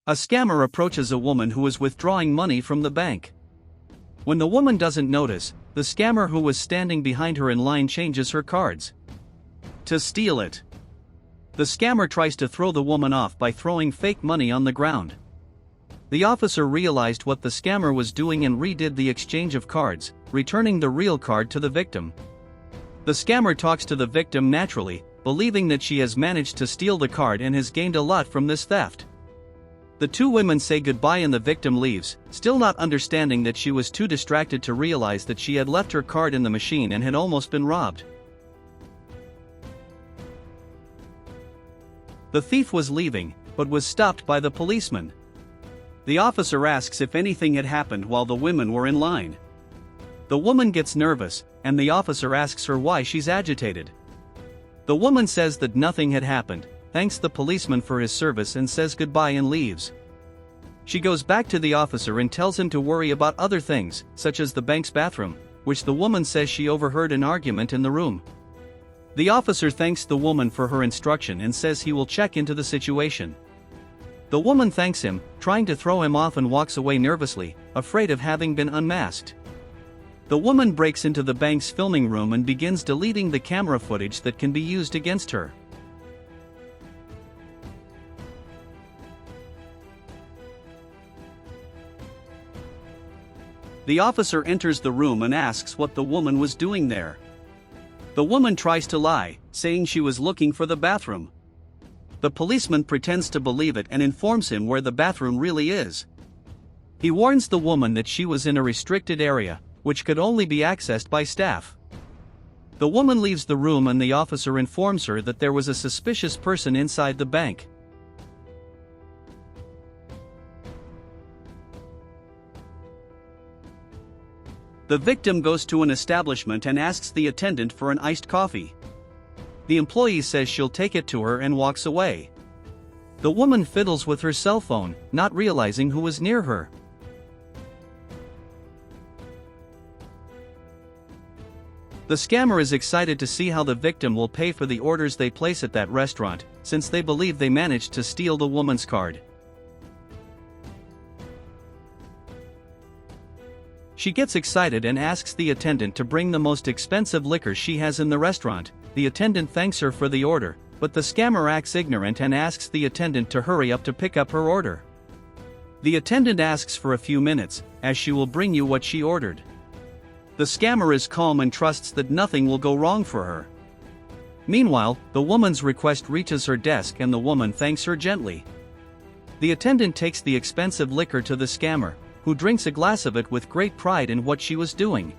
A scammer approaches a woman who is withdrawing money from the bank. When the woman doesn't notice, the scammer who was standing behind her in line changes her cards to steal it. The scammer tries to throw the woman off by throwing fake money on the ground. The officer realized what the scammer was doing and redid the exchange of cards, returning the real card to the victim. The scammer talks to the victim naturally, believing that she has managed to steal the card and has gained a lot from this theft. The two women say goodbye and the victim leaves, still not understanding that she was too distracted to realize that she had left her card in the machine and had almost been robbed. The thief was leaving, but was stopped by the policeman. The officer asks if anything had happened while the women were in line. The woman gets nervous, and the officer asks her why she's agitated. The woman says that nothing had happened, thanks the policeman for his service and says goodbye and leaves. She goes back to the officer and tells him to worry about other things, such as the bank's bathroom, which the woman says she overheard an argument in the room. The officer thanks the woman for her instruction and says he will check into the situation. The woman thanks him, trying to throw him off, and walks away nervously, afraid of having been unmasked. The woman breaks into the bank's filming room and begins deleting the camera footage that can be used against her. The officer enters the room and asks what the woman was doing there. The woman tries to lie, saying she was looking for the bathroom. The policeman pretends to believe it and informs him where the bathroom really is. He warns the woman that she was in a restricted area, which could only be accessed by staff. The woman leaves the room and the officer informs her that there was a suspicious person inside the bank. The victim goes to an establishment and asks the attendant for an iced coffee. The employee says she'll take it to her and walks away. The woman fiddles with her cell phone, not realizing who was near her. The scammer is excited to see how the victim will pay for the orders they place at that restaurant, since they believe they managed to steal the woman's card. She gets excited and asks the attendant to bring the most expensive liquor she has in the restaurant. The attendant thanks her for the order, but the scammer acts ignorant and asks the attendant to hurry up to pick up her order. The attendant asks for a few minutes, as she will bring you what she ordered. The scammer is calm and trusts that nothing will go wrong for her. Meanwhile, the woman's request reaches her desk and the woman thanks her gently. The attendant takes the expensive liquor to the scammer, who drinks a glass of it with great pride in what she was doing.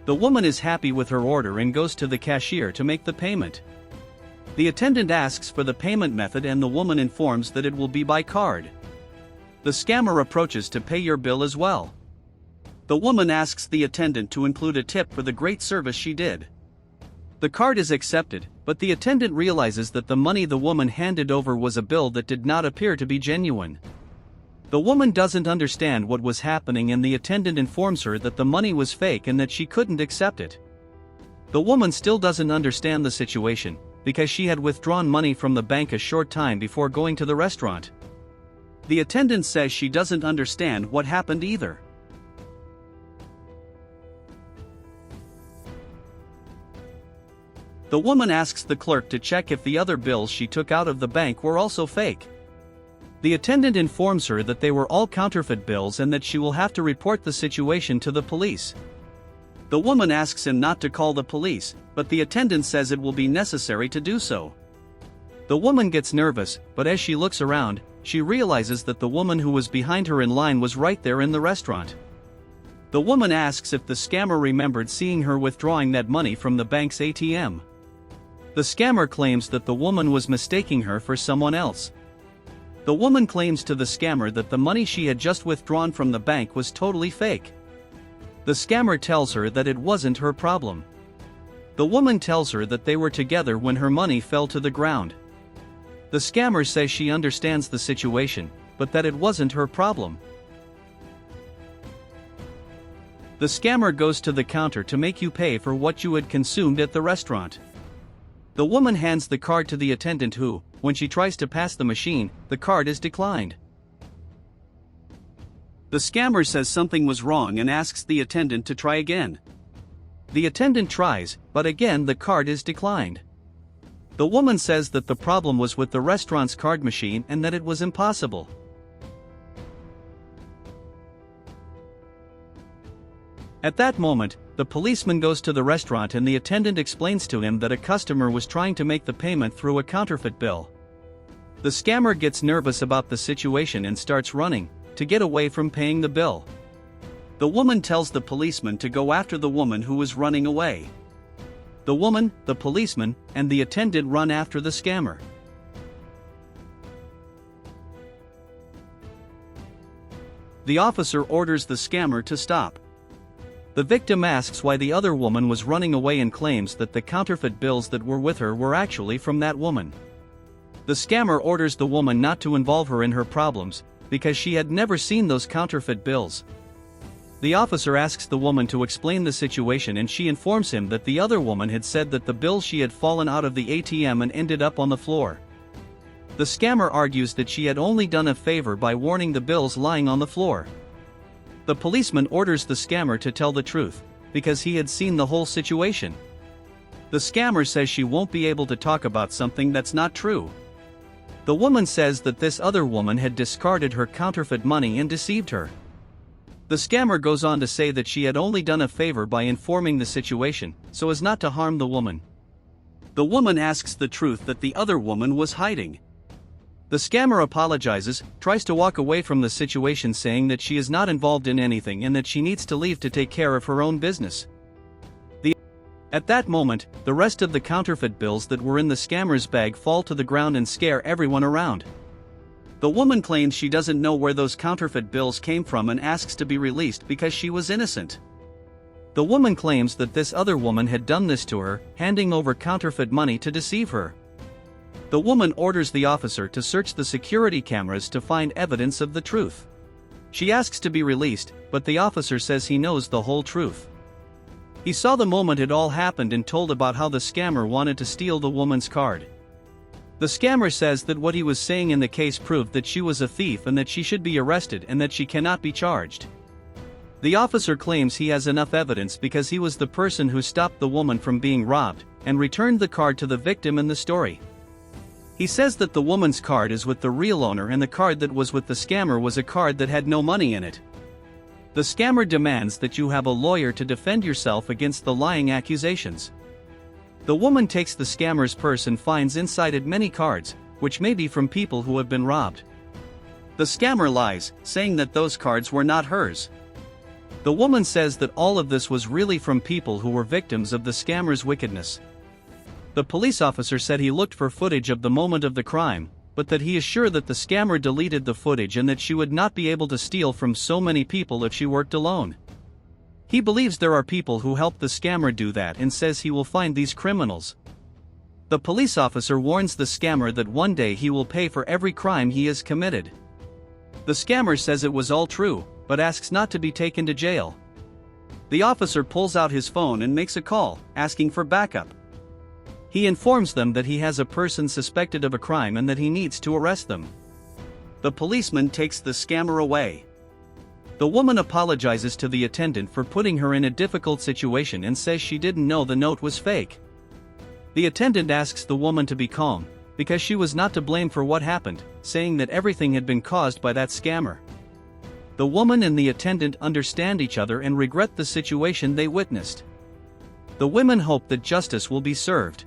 The woman is happy with her order and goes to the cashier to make the payment. The attendant asks for the payment method and the woman informs that it will be by card. The scammer approaches to pay your bill as well. The woman asks the attendant to include a tip for the great service she did. The card is accepted, but the attendant realizes that the money the woman handed over was a bill that did not appear to be genuine. The woman doesn't understand what was happening and the attendant informs her that the money was fake and that she couldn't accept it. The woman still doesn't understand the situation, because she had withdrawn money from the bank a short time before going to the restaurant. The attendant says she doesn't understand what happened either. The woman asks the clerk to check if the other bills she took out of the bank were also fake. The attendant informs her that they were all counterfeit bills and that she will have to report the situation to the police. The woman asks him not to call the police, but the attendant says it will be necessary to do so. The woman gets nervous, but as she looks around, she realizes that the woman who was behind her in line was right there in the restaurant. The woman asks if the scammer remembered seeing her withdrawing that money from the bank's ATM. The scammer claims that the woman was mistaking her for someone else. The woman claims to the scammer that the money she had just withdrawn from the bank was totally fake. The scammer tells her that it wasn't her problem. The woman tells her that they were together when her money fell to the ground. The scammer says she understands the situation, but that it wasn't her problem. The scammer goes to the counter to make you pay for what you had consumed at the restaurant. The woman hands the card to the attendant who, when she tries to pass the machine, the card is declined. The scammer says something was wrong and asks the attendant to try again. The attendant tries, but again the card is declined. The woman says that the problem was with the restaurant's card machine and that it was impossible. At that moment, the policeman goes to the restaurant and the attendant explains to him that a customer was trying to make the payment through a counterfeit bill. The scammer gets nervous about the situation and starts running, to get away from paying the bill. The woman tells the policeman to go after the woman who was running away. The woman, the policeman, and the attendant run after the scammer. The officer orders the scammer to stop. The victim asks why the other woman was running away and claims that the counterfeit bills that were with her were actually from that woman. The scammer orders the woman not to involve her in her problems, because she had never seen those counterfeit bills. The officer asks the woman to explain the situation and she informs him that the other woman had said that the bills she had fallen out of the ATM and ended up on the floor. The scammer argues that she had only done a favor by warning the bills lying on the floor. The policeman orders the scammer to tell the truth, because he had seen the whole situation. The scammer says she won't be able to talk about something that's not true. The woman says that this other woman had discarded her counterfeit money and deceived her. The scammer goes on to say that she had only done a favor by informing the situation, so as not to harm the woman. The woman asks the truth that the other woman was hiding. The scammer apologizes, tries to walk away from the situation saying that she is not involved in anything and that she needs to leave to take care of her own business. At that moment, the rest of the counterfeit bills that were in the scammer's bag fall to the ground and scare everyone around. The woman claims she doesn't know where those counterfeit bills came from and asks to be released because she was innocent. The woman claims that this other woman had done this to her, handing over counterfeit money to deceive her. The woman orders the officer to search the security cameras to find evidence of the truth. She asks to be released, but the officer says he knows the whole truth. He saw the moment it all happened and told about how the scammer wanted to steal the woman's card. The scammer says that what he was saying in the case proved that she was a thief and that she should be arrested and that she cannot be charged. The officer claims he has enough evidence because he was the person who stopped the woman from being robbed, and returned the card to the victim in the story. He says that the woman's card is with the real owner and the card that was with the scammer was a card that had no money in it. The scammer demands that you have a lawyer to defend yourself against the lying accusations. The woman takes the scammer's purse and finds inside it many cards, which may be from people who have been robbed. The scammer lies, saying that those cards were not hers. The woman says that all of this was really from people who were victims of the scammer's wickedness. The police officer said he looked for footage of the moment of the crime, but that he is sure that the scammer deleted the footage and that she would not be able to steal from so many people if she worked alone. He believes there are people who helped the scammer do that and says he will find these criminals. The police officer warns the scammer that one day he will pay for every crime he has committed. The scammer says it was all true, but asks not to be taken to jail. The officer pulls out his phone and makes a call, asking for backup. He informs them that he has a person suspected of a crime and that he needs to arrest them. The policeman takes the scammer away. The woman apologizes to the attendant for putting her in a difficult situation and says she didn't know the note was fake. The attendant asks the woman to be calm, because she was not to blame for what happened, saying that everything had been caused by that scammer. The woman and the attendant understand each other and regret the situation they witnessed. The women hope that justice will be served.